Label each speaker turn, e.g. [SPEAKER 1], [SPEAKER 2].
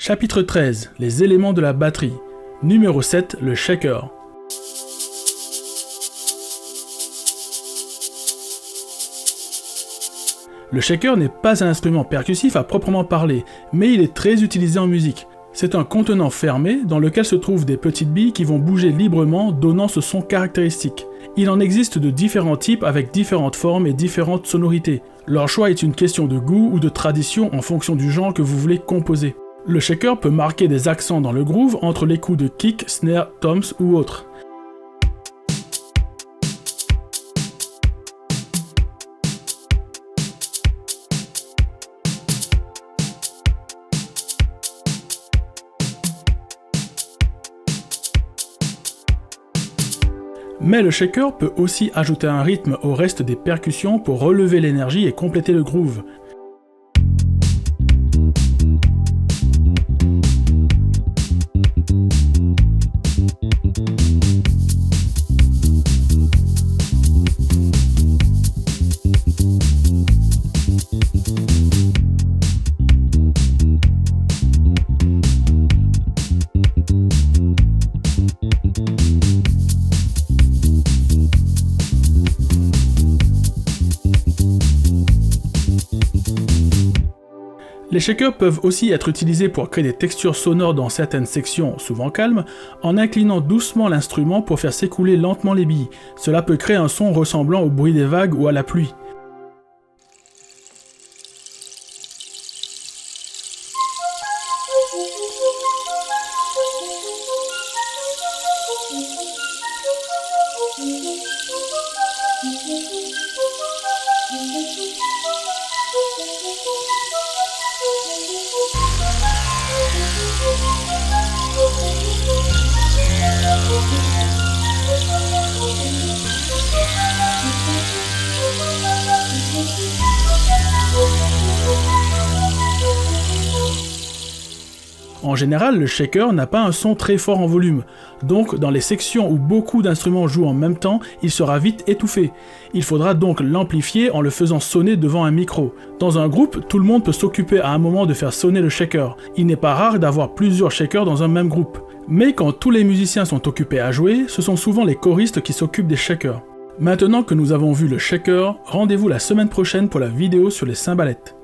[SPEAKER 1] Chapitre 13. Les éléments de la batterie. Numéro 7. Le shaker. Le shaker n'est pas un instrument percussif à proprement parler, mais il est très utilisé en musique. C'est un contenant fermé dans lequel se trouvent des petites billes qui vont bouger librement, donnant ce son caractéristique. Il en existe de différents types avec différentes formes et différentes sonorités. Leur choix est une question de goût ou de tradition en fonction du genre que vous voulez composer. Le shaker peut marquer des accents dans le groove entre les coups de kick, snare, toms ou autres. Mais le shaker peut aussi ajouter un rythme au reste des percussions pour relever l'énergie et compléter le groove. Les shakers peuvent aussi être utilisés pour créer des textures sonores dans certaines sections, souvent calmes, en inclinant doucement l'instrument pour faire s'écouler lentement les billes. Cela peut créer un son ressemblant au bruit des vagues ou à la pluie. En général, le shaker n'a pas un son très fort en volume, donc dans les sections où beaucoup d'instruments jouent en même temps, il sera vite étouffé. Il faudra donc l'amplifier en le faisant sonner devant un micro. Dans un groupe, tout le monde peut s'occuper à un moment de faire sonner le shaker. Il n'est pas rare d'avoir plusieurs shakers dans un même groupe. Mais quand tous les musiciens sont occupés à jouer, ce sont souvent les choristes qui s'occupent des shakers. Maintenant que nous avons vu le shaker, rendez-vous la semaine prochaine pour la vidéo sur les cymbalettes.